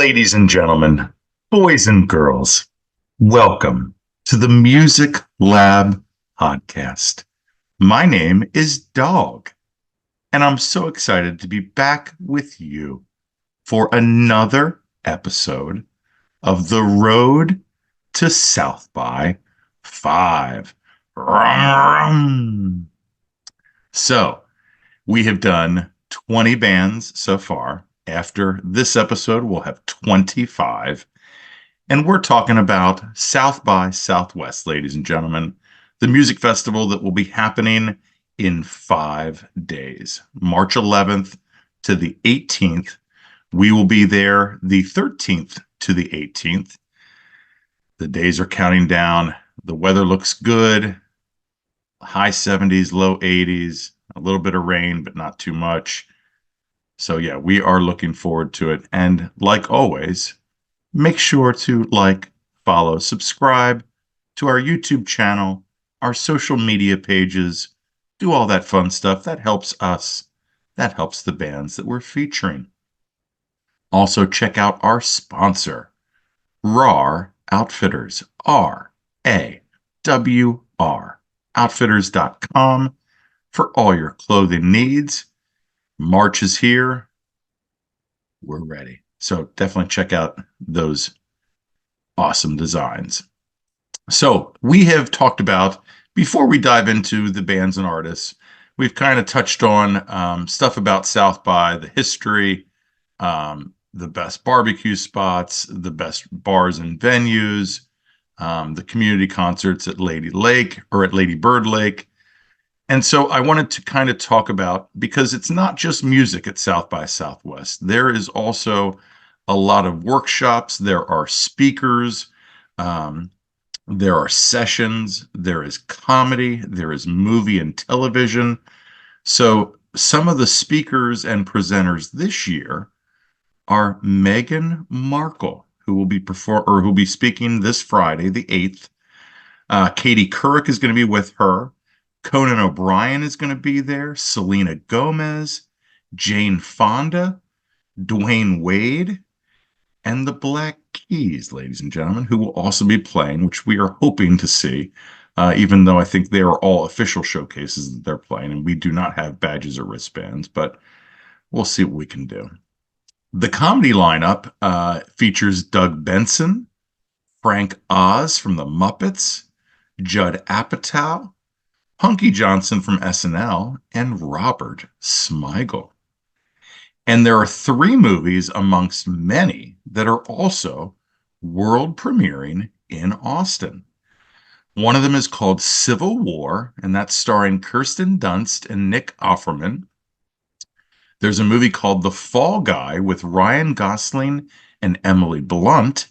Ladies and gentlemen, boys and girls, welcome to the Music Lab podcast. My name is Dogg, and I'm so excited to be back with you for another episode of The Road to South by 5. So, we have done 20 bands so far. After this episode, we'll have 25. And we're talking about South by Southwest, ladies and gentlemen, the music festival that will be happening in 5 days, March 11th to the 18th. We will be there the 13th to the 18th. The days are counting down. The weather looks good. High 70s, low 80s, a little bit of rain, but not too much. So yeah, we are looking forward to it. And like always, make sure to like, follow, subscribe to our YouTube channel, our social media pages, do all that fun stuff. That helps us. That helps the bands that we're featuring. Also, check out our sponsor, RAR Outfitters, R-A-W-R, outfitters.com for all your clothing needs. March is here. We're ready. So definitely check out those awesome designs. So we have talked about, before we dive into the bands and artists, we've kind of touched on stuff about South by, the history, the best barbecue spots, the best bars and venues, the community concerts at Lady Lake or at Lady Bird Lake. And so I wanted to kind of talk about, because it's not just music at South by Southwest. There is also a lot of workshops. There are speakers. There are sessions. There is comedy. There is movie and television. So some of the speakers and presenters this year are Meghan Markle, who will be speaking this Friday, the 8th. Katie Couric is going to be with her. Conan O'Brien is going to be there. Selena Gomez, Jane Fonda, Dwayne Wade, and the Black Keys, ladies and gentlemen, who will also be playing, which we are hoping to see, even though I think they are all official showcases that they're playing, and we do not have badges or wristbands, but we'll see what we can do. The comedy lineup features Doug Benson, Frank Oz from the Muppets, Judd Apatow, Punky Johnson from SNL, and Robert Smigel. And there are 3 movies amongst many that are also world premiering in Austin. One of them is called Civil War, and that's starring Kirsten Dunst and Nick Offerman. There's a movie called The Fall Guy with Ryan Gosling and Emily Blunt,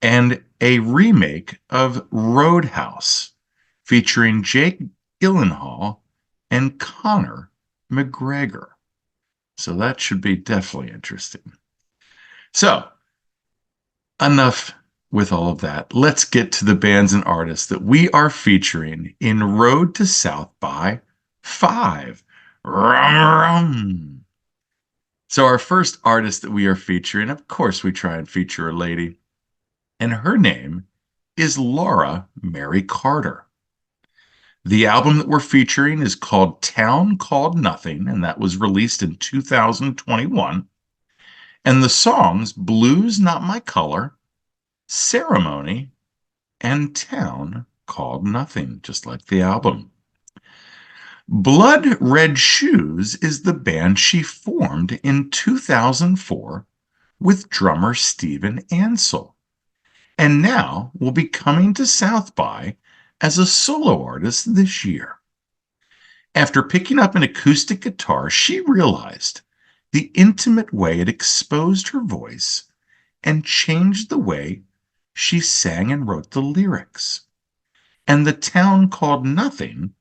and a remake of Roadhouse featuring Jake Gyllenhaal and Conor McGregor. So that should be definitely interesting. So, enough with all of that. Let's get to the bands and artists that we are featuring in Road to South by 5. So our first artist that we are featuring, of course we try and feature a lady, and her name is Laura Mary Carter. The album that we're featuring is called Town Called Nothing, and that was released in 2021. And the songs Blues Not My Color, Ceremony, and Town Called Nothing, just like the album. Blood Red Shoes is the band she formed in 2004 with drummer Steven Ansel, and now will be coming to South by as a solo artist this year. After picking up an acoustic guitar, she realized the intimate way it exposed her voice and changed the way she sang and wrote the lyrics. And the Town Called Nothing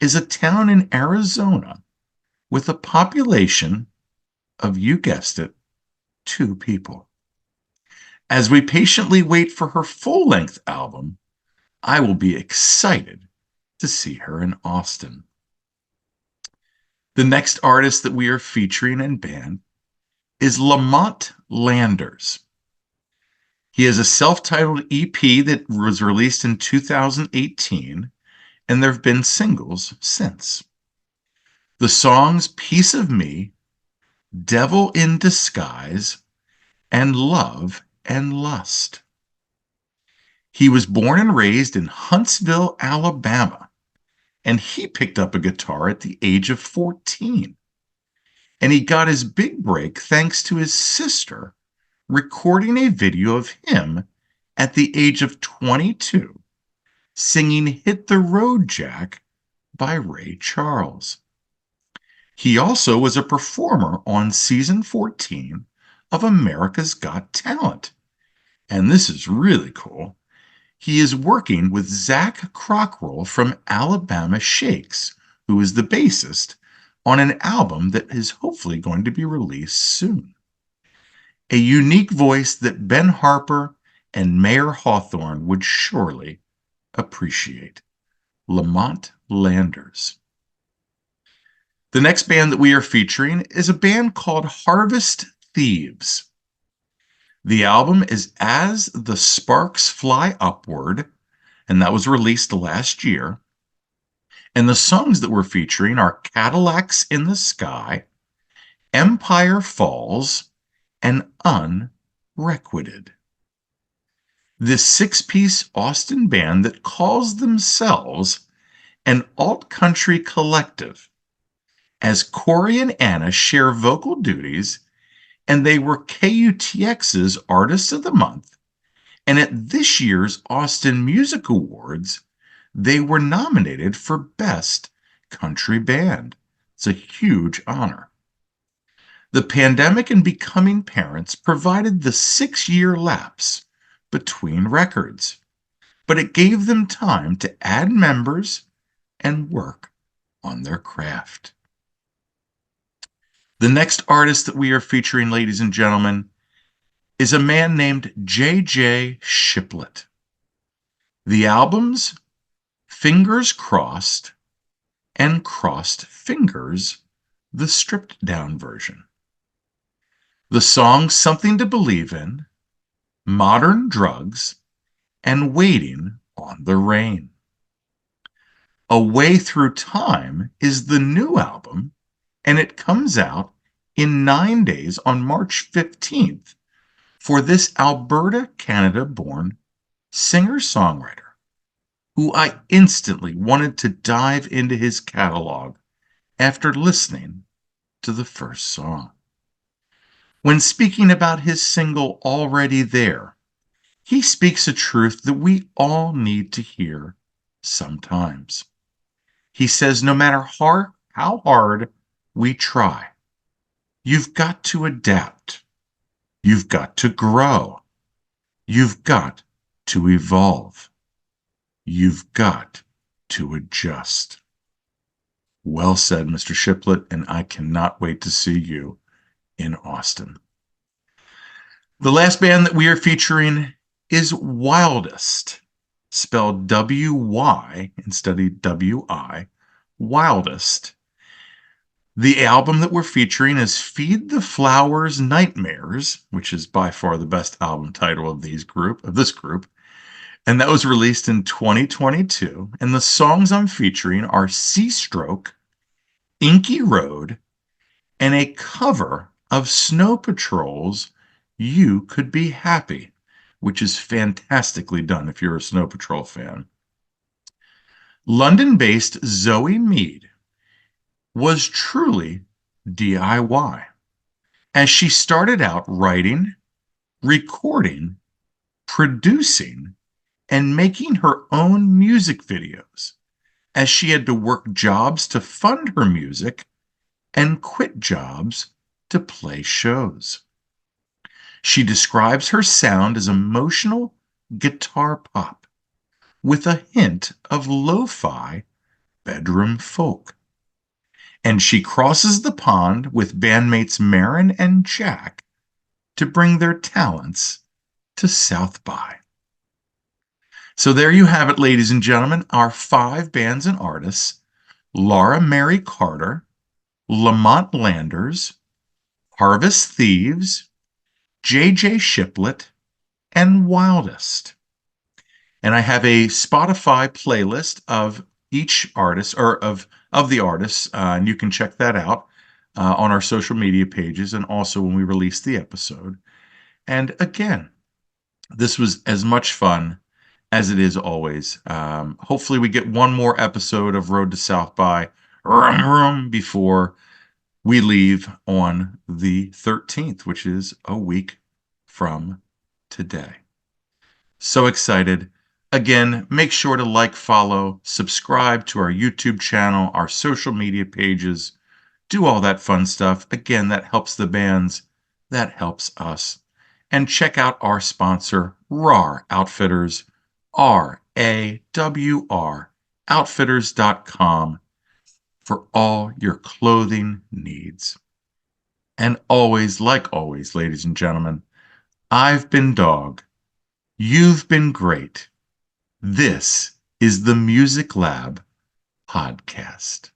is a town in Arizona with a population of, you guessed it, 2 people. As we patiently wait for her full-length album, I will be excited to see her in Austin. The next artist that we are featuring and band is Lamont Landers. He has a self-titled EP that was released in 2018, and there have been singles since. The songs Piece of Me, Devil in Disguise, and Love and Lust. He was born and raised in Huntsville, Alabama, and he picked up a guitar at the age of 14. And he got his big break thanks to his sister recording a video of him at the age of 22 singing Hit the Road Jack by Ray Charles. He also was a performer on season 14 of America's Got Talent. And this is really cool. He is working with Zach Crockrell from Alabama Shakes, who is the bassist, on an album that is hopefully going to be released soon. A unique voice that Ben Harper and Mayor Hawthorne would surely appreciate. Lamont Landers. The next band that we are featuring is a band called Harvest Thieves. The album is As the Sparks Fly Upward, and that was released last year. And the songs that we're featuring are Cadillacs in the Sky, Empire Falls, and Unrequited. This six-piece Austin band that calls themselves an alt-country collective, as Corey and Anna share vocal duties, and they were KUTX's Artist of the Month, and at this year's Austin Music Awards, they were nominated for Best Country Band. It's a huge honor. The pandemic and becoming parents provided the 6-year lapse between records, but it gave them time to add members and work on their craft. The next artist that we are featuring, ladies and gentlemen, is a man named J.J. Shiplett. The albums Fingers Crossed and Crossed Fingers, the stripped down version. The songs Something to Believe in, Modern Drugs, and Waiting on the Rain. A Way Through Time is the new album, and it comes out in 9 days on March 15th for this Alberta, Canada-born singer-songwriter who I instantly wanted to dive into his catalog after listening to the first song. When speaking about his single Already There, he speaks a truth that we all need to hear sometimes. He says, no matter how hard we try, you've got to adapt. You've got to grow. You've got to evolve. You've got to adjust. Well said, Mr. Shiplett, and I cannot wait to see you in Austin. The last band that we are featuring is Wildest, spelled W-Y instead of W-I, Wildest. The album that we're featuring is Feed the Flowers Nightmares, which is by far the best album title of this group, and that was released in 2022. And the songs I'm featuring are Seastroke, Inky Road, and a cover of Snow Patrol's You Could Be Happy, which is fantastically done if you're a Snow Patrol fan. London-based Zoe Mead was truly DIY, as she started out writing, recording, producing, and making her own music videos, as she had to work jobs to fund her music and quit jobs to play shows. She describes her sound as emotional guitar pop with a hint of lo-fi bedroom folk. And she crosses the pond with bandmates Marin and Jack to bring their talents to South by. So there you have it, ladies and gentlemen, our 5 bands and artists: Laura Mary Carter, Lamont Landers, Harvest Thieves, J.J. Shiplett, and wildest. And I have a Spotify playlist of each artist or of the artists, and you can check that out on our social media pages and also when we release the episode. And again, this was as much fun as it is always. Hopefully, we get one more episode of Road to South by before we leave on the 13th, which is a week from today. So excited. Again, make sure to like, follow, subscribe to our YouTube channel, our social media pages, do all that fun stuff. Again, that helps the bands, that helps us. And check out our sponsor, RAR Outfitters, RAWR, outfitters.com for all your clothing needs. And always, like always, ladies and gentlemen, I've been Dogg. You've been great. This is the Music Lab Podcast.